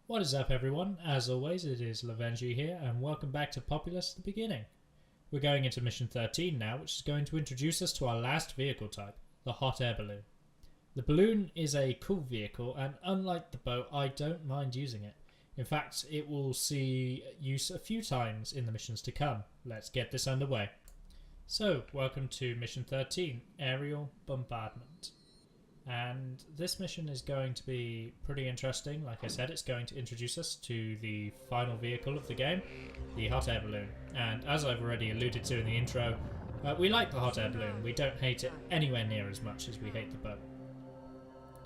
What is up, everyone? As always, it is Lovenji here, and welcome back to Populous at the beginning. We're going into mission 13 now, which is going to introduce us to our last vehicle type, the hot air balloon. The balloon is a cool vehicle, and unlike the boat, I don't mind using it. In fact, it will see use a few times in the missions to come. Let's get this underway. So, welcome to mission 13, Aerial Bombardment. And this mission is going to be pretty interesting. Like I said, it's going to introduce us to the final vehicle of the game, the hot air balloon. And as I've already alluded to in the intro, we like the hot air balloon. We don't hate it anywhere near as much as we hate the boat.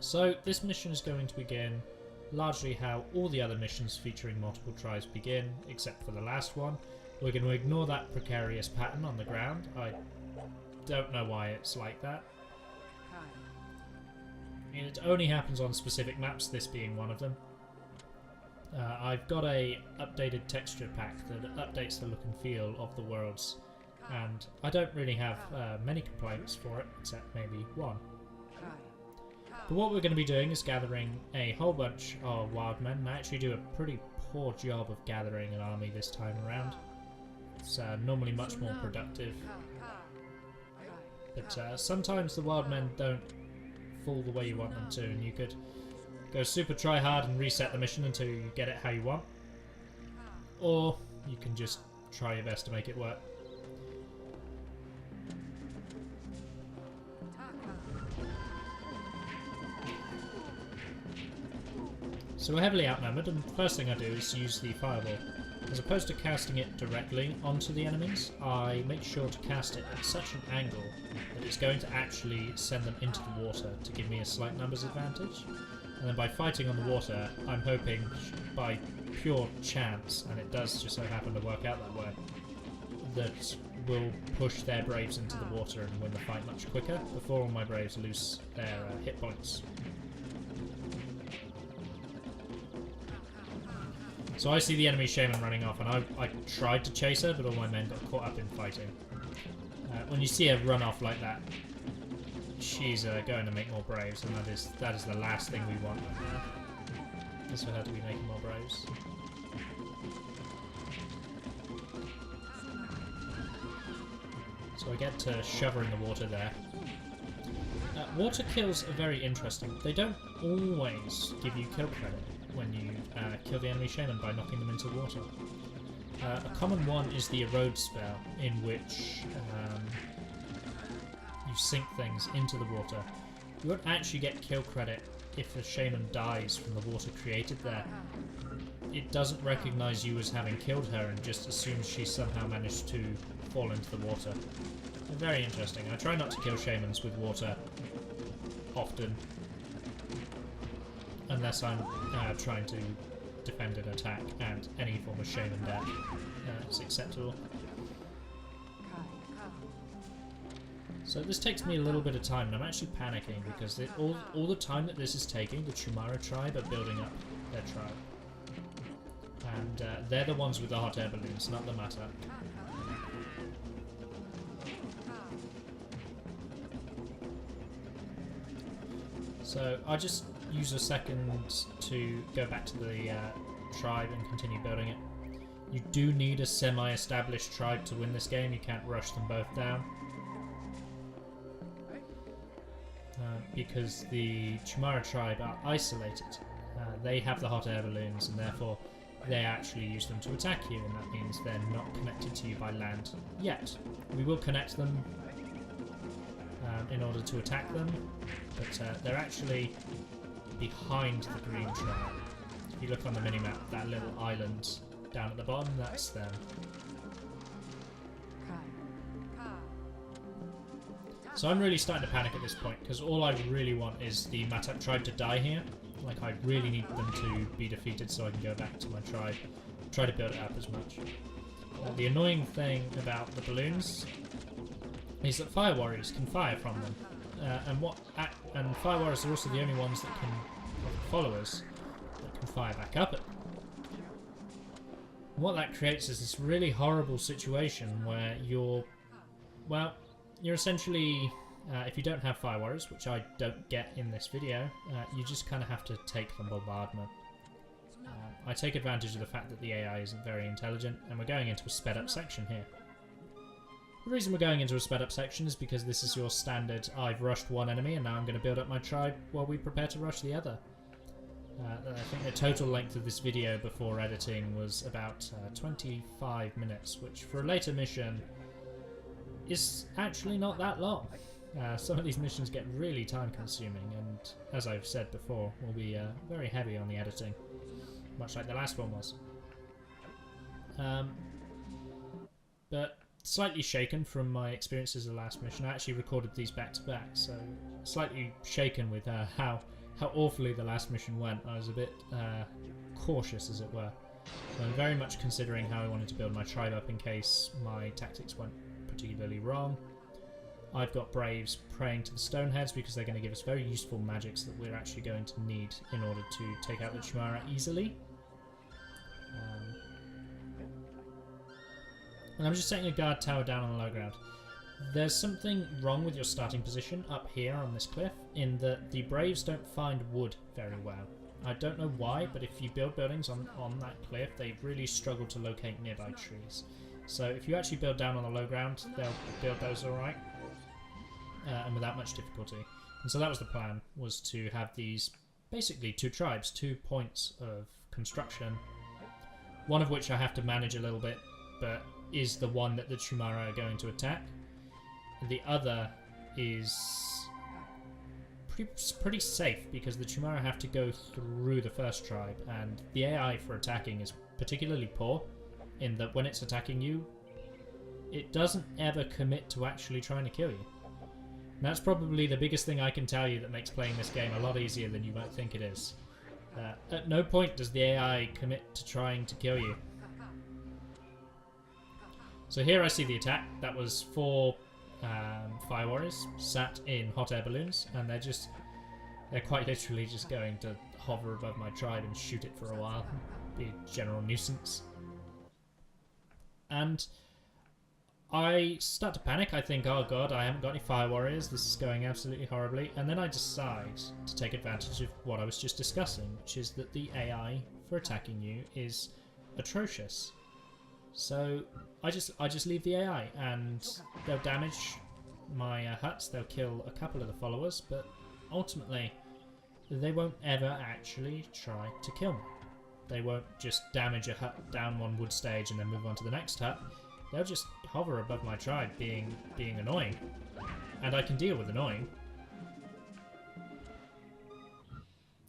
So this mission is going to begin largely how all the other missions featuring multiple tries begin, except for the last one. We're going to ignore that precarious pattern on the ground. I don't know why it's like that. It only happens on specific maps, this being one of them. I've got a updated texture pack that updates the look and feel of the worlds, and I don't really have many complaints for it, except maybe one. But what we're going to be doing is gathering a whole bunch of wild men. I actually do a pretty poor job of gathering an army this time around. It's normally much more productive, but sometimes the wild men don't fall the way you want them to, and you could go super try hard and reset the mission until you get it how you want, or you can just try your best to make it work. So we're heavily outnumbered, and the first thing I do is use the fireball. As opposed to casting it directly onto the enemies, I make sure to cast it at such an angle that it's going to actually send them into the water to give me a slight numbers advantage. And then by fighting on the water, I'm hoping by pure chance, and it does just so happen to work out that way, that we'll push their braves into the water and win the fight much quicker before all my braves lose their hit points. So I see the enemy shaman running off, and I tried to chase her, but all my men got caught up in fighting. When you see her run off like that, she's going to make more braves, and that is the last thing we want right now, is for her to be making more braves. So I get to shove her in the water there. Water kills are very interesting. They don't always give you kill credit when you kill the enemy shaman by knocking them into water. A common one is the erode spell, in which you sink things into the water. You won't actually get kill credit if the shaman dies from the water created there. It doesn't recognise you as having killed her and just assumes she somehow managed to fall into the water. Very interesting. I try not to kill shamans with water often, unless I'm trying to defend an attack, and any form of shaman death is acceptable. So this takes me a little bit of time, and I'm actually panicking because all the time that this is taking, the Chumara tribe are building up their tribe. And they're the ones with the hot air balloons, not the Mata. So I just use a second to go back to the tribe and continue building it. You do need a semi-established tribe to win this game. You can't rush them both down. Because the Chumara tribe are isolated. They have the hot air balloons, and therefore they actually use them to attack you, and that means they're not connected to you by land yet. We will connect them in order to attack them, but they're actually behind the green tribe. If you look on the minimap, that little island down at the bottom, that's them. So I'm really starting to panic at this point, because all I really want is the Matak tribe to die here. Like, I really need them to be defeated so I can go back to my tribe, try to build it up as much. The annoying thing about the balloons is that fire warriors can fire from them, and fire warriors are also the only ones that can, followers, that can fire back up at them. And what that creates is this really horrible situation where you're essentially, if you don't have fire warriors, which I don't get in this video, you just kind of have to take the bombardment. I take advantage of the fact that the AI isn't very intelligent, and we're going into a sped up section here. The reason we're going into a sped up section is because this is your standard, I've rushed one enemy and now I'm going to build up my tribe while we prepare to rush the other. I think the total length of this video before editing was about 25 minutes, which for a later mission is actually not that long. Some of these missions get really time consuming, and as I've said before, will be very heavy on the editing, much like the last one was. But slightly shaken from my experiences of the last mission. I actually recorded these back to back, so slightly shaken with how awfully the last mission went. I was a bit cautious, as it were. So I'm very much considering how I wanted to build my tribe up in case my tactics went particularly wrong. I've got Braves praying to the Stoneheads because they're going to give us very useful magics that we're actually going to need in order to take out the Chimera easily. And I'm just setting a guard tower down on the low ground. There's something wrong with your starting position up here on this cliff in that the Braves don't find wood very well. I don't know why, but if you build buildings on that cliff, they really struggle to locate nearby trees. So if you actually build down on the low ground, they'll build those alright, and without much difficulty. And so that was the plan, was to have these basically two tribes, 2 points of construction, one of which I have to manage a little bit, but is the one that the Chimera are going to attack. The other is pretty safe because the Chimera have to go through the first tribe, and the AI for attacking is particularly poor in that when it's attacking you, it doesn't ever commit to actually trying to kill you. And that's probably the biggest thing I can tell you that makes playing this game a lot easier than you might think it is. At no point does the AI commit to trying to kill you. So here I see the attack. That was 4 fire warriors sat in hot air balloons, and they're quite literally just going to hover above my tribe and shoot it for a while. Be a general nuisance. And I start to panic. I think, oh god, I haven't got any fire warriors. This is going absolutely horribly. And then I decide to take advantage of what I was just discussing, which is that the AI for attacking you is atrocious. So I just leave the AI, and they'll damage my huts. They'll kill a couple of the followers, but ultimately they won't ever actually try to kill me. They won't just damage a hut down one wood stage and then move on to the next hut. They'll just hover above my tribe, being annoying, and I can deal with annoying.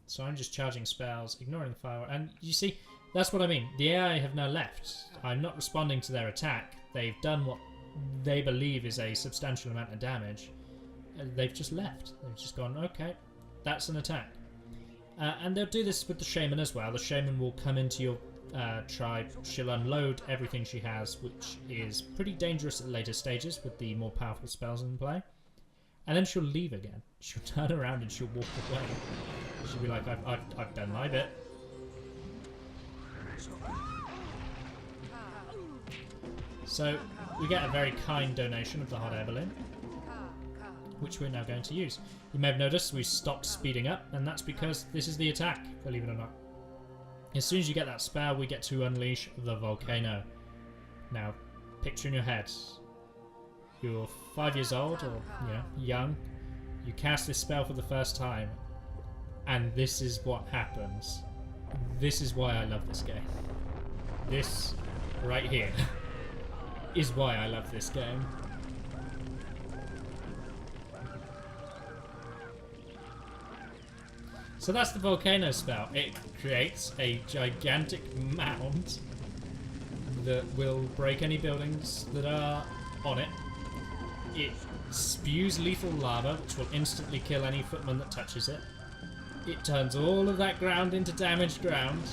So I'm just charging spells, ignoring the fire, and you see, that's what I mean. The AI have now left. I'm not responding to their attack. They've done what they believe is a substantial amount of damage. They've just left. They've just gone, okay, that's an attack. And they'll do this with the shaman as well. The shaman will come into your tribe. She'll unload everything she has, which is pretty dangerous at later stages with the more powerful spells in play. And then she'll leave again. She'll turn around and she'll walk away. She'll be like, I've done my bit. So we get a very kind donation of the hot air balloon, which we're now going to use. You may have noticed we stopped speeding up, and that's because this is the attack, believe it or not. As soon as you get that spell, we get to unleash the volcano. Now, picture in your head, you're 5 years old, or young, you cast this spell for the first time, and this is what happens. This is why I love this game. This right here is why I love this game. So that's the volcano spell. It creates a gigantic mound that will break any buildings that are on it. It spews lethal lava, which will instantly kill any footman that touches it. It turns all of that ground into damaged ground.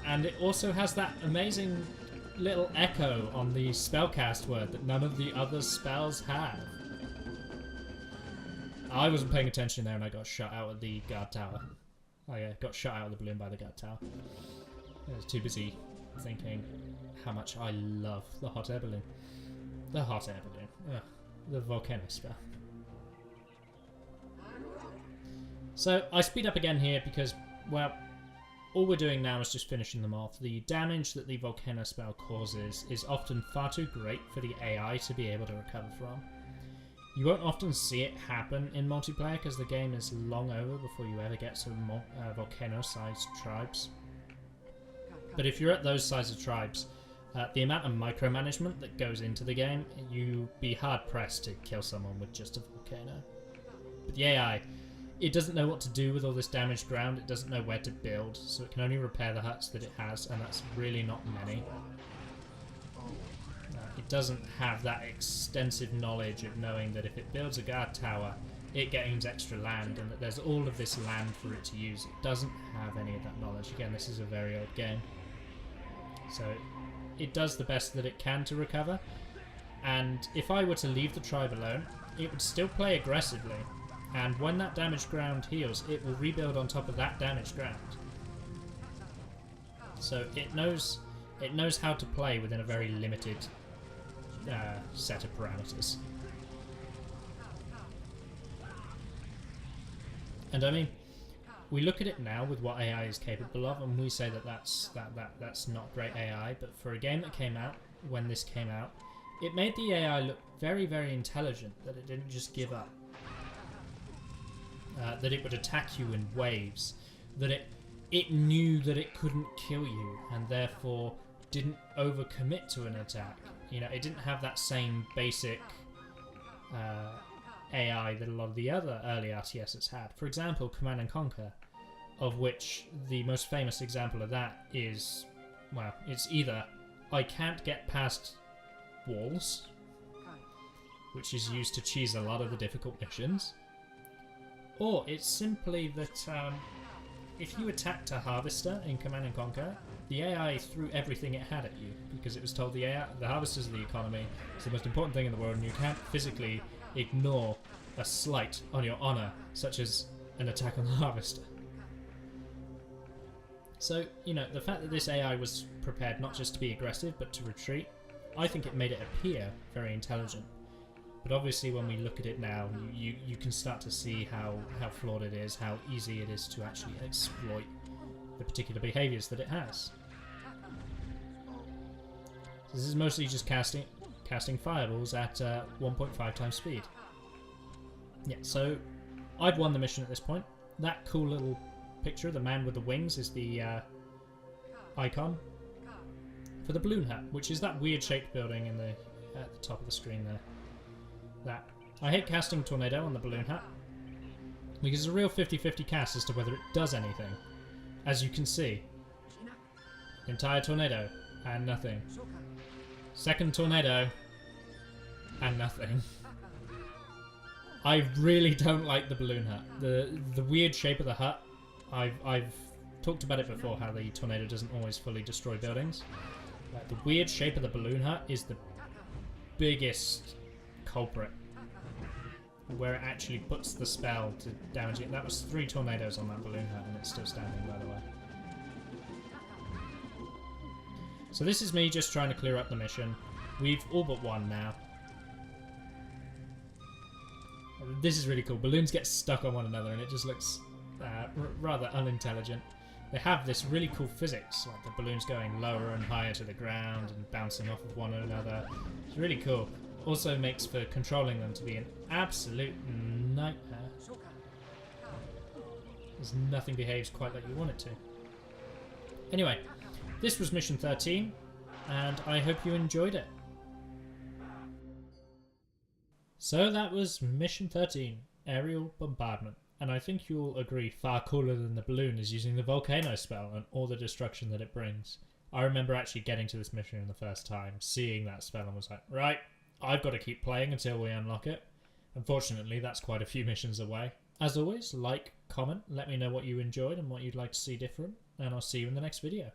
And it also has that amazing little echo on the spellcast word that none of the other spells have. I wasn't paying attention there and I got shot out of the guard tower. I got shot out of the balloon by the guard tower. I was too busy thinking how much I love the hot air balloon. The hot air balloon. Ugh, the volcano spell. So I speed up again here because, well, all we're doing now is just finishing them off. The damage that the volcano spell causes is often far too great for the AI to be able to recover from. You won't often see it happen in multiplayer because the game is long over before you ever get to volcano-sized tribes. But if you're at those size of tribes, the amount of micromanagement that goes into the game, you'd be hard-pressed to kill someone with just a volcano. But the AI, it doesn't know what to do with all this damaged ground, it doesn't know where to build, so it can only repair the huts that it has, and that's really not many. It doesn't have that extensive knowledge of knowing that if it builds a guard tower, it gains extra land, and that there's all of this land for it to use. It doesn't have any of that knowledge. Again, this is a very old game. So it does the best that it can to recover, and if I were to leave the tribe alone, it would still play aggressively, and when that damaged ground heals, it will rebuild on top of that damaged ground. So it knows how to play within a very limited set of parameters. And I mean, we look at it now with what AI is capable of, and we say that that's not great AI. But for a game that came out when this came out, it made the AI look very, very intelligent. That it didn't just give up. That it would attack you in waves. That it knew that it couldn't kill you, and therefore didn't overcommit to an attack. You know, it didn't have that same basic AI that a lot of the other early RTSs had. For example, Command & Conquer, of which the most famous example of that is, well, it's either I can't get past walls, which is used to cheese a lot of the difficult missions, or it's simply that if you attacked a harvester in Command & Conquer, the AI threw everything it had at you, because it was told the harvesters of the economy is the most important thing in the world, and you can't physically ignore a slight on your honour, such as an attack on the harvester. So, you know, the fact that this AI was prepared not just to be aggressive, but to retreat, I think it made it appear very intelligent. But obviously when we look at it now, you can start to see how flawed it is, how easy it is to actually exploit the particular behaviours that it has. This is mostly just casting fireballs at 1.5 times speed. Yeah, so I've won the mission at this point. That cool little picture, the man with the wings, is the icon for the balloon hut, which is that weird shaped building in at the top of the screen there. That. I hate casting tornado on the balloon hut because it's a real 50-50 cast as to whether it does anything. As you can see, entire tornado and nothing. Second tornado and nothing. I really don't like the balloon hut. The weird shape of the hut. I've talked about it before, how the tornado doesn't always fully destroy buildings. The weird shape of the balloon hut is the biggest culprit, where it actually puts the spell to damage it. That was 3 tornadoes on that balloon hut, and it's still standing, by the way. So this is me just trying to clear up the mission. We've all but won now. This is really cool. Balloons get stuck on one another, and it just looks rather unintelligent. They have this really cool physics, like the balloons going lower and higher to the ground and bouncing off of one another. It's really cool. Also makes for controlling them to be an absolute nightmare. As nothing behaves quite like you want it to. Anyway, this was Mission 13, and I hope you enjoyed it. So that was Mission 13, Aerial Bombardment. And I think you'll agree far cooler than the balloon is using the volcano spell and all the destruction that it brings. I remember actually getting to this mission the first time, seeing that spell, and was like, right, I've got to keep playing until we unlock it. Unfortunately, that's quite a few missions away. As always, like, comment, let me know what you enjoyed and what you'd like to see different, and I'll see you in the next video.